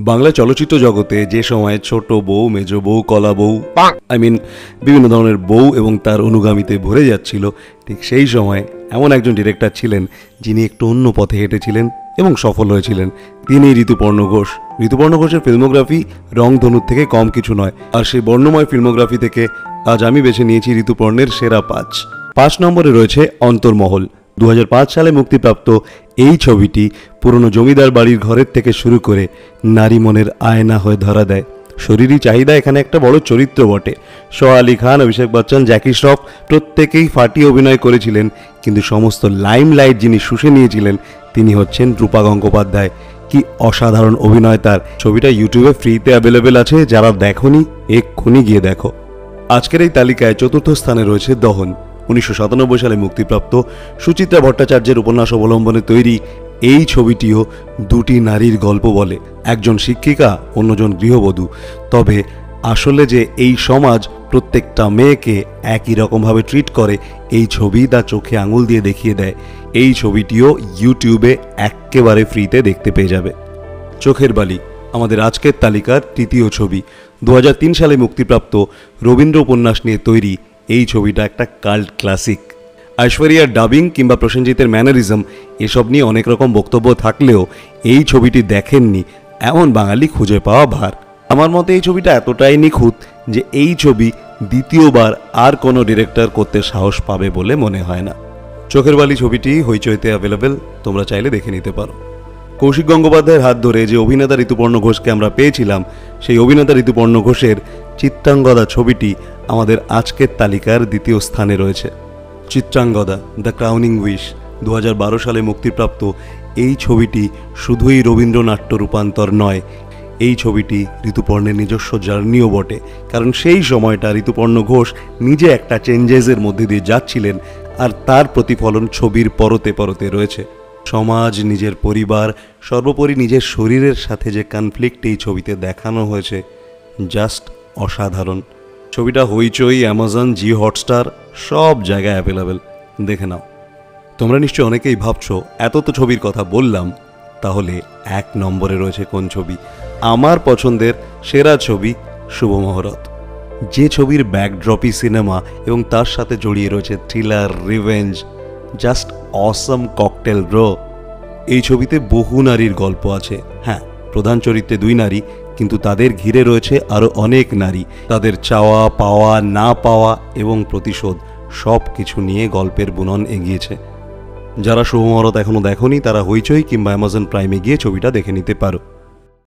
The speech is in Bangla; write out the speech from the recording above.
বাংলা চলচ্চিত্র জগতে যে সময় ছোট বউ, মেজ বউ, কলা বউ, বিভিন্ন ধরনের বউ এবং তার অনুগামীতে ভরে যাচ্ছিল, ঠিক সেই সময় এমন একজন ডিরেক্টর ছিলেন যিনি একটু অন্য পথে হেঁটেছিলেন এবং সফল হয়েছিলেন। তিনি ঋতুপর্ণ ঘোষ। ঋতুপর্ণ ঘোষের ফিল্মোগ্রাফি রংধনুর থেকে কম কিছু নয়, আর সেই বর্ণময় ফিল্মোগ্রাফি থেকে আজ আমি বেছে নিয়েছি ঋতুপর্ণের সেরা 5 নম্বরে রয়েছে অন্তর্মহল। 2005 সালে মুক্তিপ্রাপ্ত এই ছবিটি পুরনো জমিদার বাড়ির ঘরের থেকে শুরু করে নারী মনের আয়না হয়ে ধরা দেয়। শরীরী চাহিদা এখানে একটা বড় চরিত্র বটে। সোহা আলী খান, অভিষেক বচ্চন, জ্যাকি শ্রফ প্রত্যেকেই ফাটিয়ে অভিনয় করেছিলেন, কিন্তু সমস্ত লাইমলাইট যিনি শুষে নিয়েছিলেন তিনি হচ্ছেন রূপা গঙ্গোপাধ্যায়। কি অসাধারণ অভিনয় তার! ছবিটা ইউটিউবে ফ্রিতে অ্যাভেলেবেল আছে, যারা দেখোনি এক্ষুনি গিয়ে দেখো। আজকের এই তালিকায় চতুর্থ স্থানে রয়েছে দহন। 1997 সালে মুক্তিপ্রাপ্ত সুচিত্রা ভট্টাচার্যের উপন্যাস অবলম্বনে তৈরি এই ছবিটিও দুটি নারীর গল্প বলে, একজন শিক্ষিকা, অন্যজন গৃহবধূ। তবে আসলে যে এই সমাজ প্রত্যেকটা মেয়েকে একই রকমভাবে ট্রিট করে, এই ছবি তার চোখে আঙুল দিয়ে দেখিয়ে দেয়। এই ছবিটিও ইউটিউবে একেবারে ফ্রিতে দেখতে পেয়ে যাবে। চোখের বালি আমাদের আজকের তালিকার তৃতীয় ছবি। 2003 সালে মুক্তিপ্রাপ্ত রবীন্দ্র উপন্যাস নিয়ে তৈরি এই ছবিটা একটা কাল্ট ক্লাসিক। ঐশ্বরিয়ার ডাবিং কিংবা প্রসেনজিতের ম্যানারিজম এসব নিয়ে অনেক রকম বক্তব্য থাকলেও এই ছবিটি দেখেননি এমন বাঙালি খুঁজে পাওয়া ভার। আমার মতে এই ছবিটা এতটাই নিখুঁত যে এই ছবি দ্বিতীয়বার আর কোনো ডিরেক্টর করতে সাহস পাবে বলে মনে হয় না। চোখের বালি ছবিটি হইচইতে অ্যাভেলেবেল, তোমরা চাইলে দেখে নিতে পারো। কৌশিক গঙ্গোপাধ্যায়ের হাত ধরে যে অভিনেতা ঋতুপর্ণ ঘোষকে আমরা পেয়েছিলাম, সেই অভিনেতা ঋতুপর্ণ ঘোষের চিত্রাঙ্গদা ছবিটি আমাদের আজকের তালিকার দ্বিতীয় স্থানে রয়েছে। চিত্রাঙ্গদা দ্য ক্রাউনিং উইশ 2012 সালে মুক্তিপ্রাপ্ত এই ছবিটি শুধুই রবীন্দ্রনাট্য রূপান্তর নয়, এই ছবিটি ঋতুপর্ণের নিজস্ব জার্নিও বটে। কারণ সেই সময়টা ঋতুপর্ণ ঘোষ নিজে একটা চেঞ্জেসের মধ্যে দিয়ে যাচ্ছিলেন, আর তার প্রতিফলন ছবির পরতে পরতে রয়েছে। সমাজ, নিজের পরিবার, সর্বোপরি নিজের শরীরের সাথে যে কনফ্লিক্ট এই ছবিতে দেখানো হয়েছে, জাস্ট অসাধারণ। ছবিটা হইচই, অ্যামাজন, জিও হটস্টার সব জায়গায় অ্যাভেলেবেল, দেখে নাও। তোমরা নিশ্চয়ই অনেকেই ভাবছো এত তো ছবির কথা বললাম, তাহলে 1 নম্বরে রয়েছে কোন ছবি? আমার পছন্দের সেরা ছবি শুভ মুহূর্ত। যে ছবির ব্যাকড্রপই সিনেমা এবং তার সাথে জড়িয়ে রয়েছে থ্রিলার, রিভেঞ্জ, জাস্ট অসম ককটেল ব্রো। এই ছবিতে বহু নারীর গল্প আছে। হ্যাঁ, প্রধান চরিত্রে 2 নারী, কিন্তু তাদের ঘিরে রয়েছে আরও অনেক নারী। তাদের চাওয়া পাওয়া, না পাওয়া এবং প্রতিশোধ সব কিছু নিয়ে গল্পের বুনন এগিয়েছে। যারা শুভ মুহূর্ত এখনও দেখোনি তারা হইচই কিংবা অ্যামাজন প্রাইমে গিয়ে ছবিটা দেখে নিতে পারো।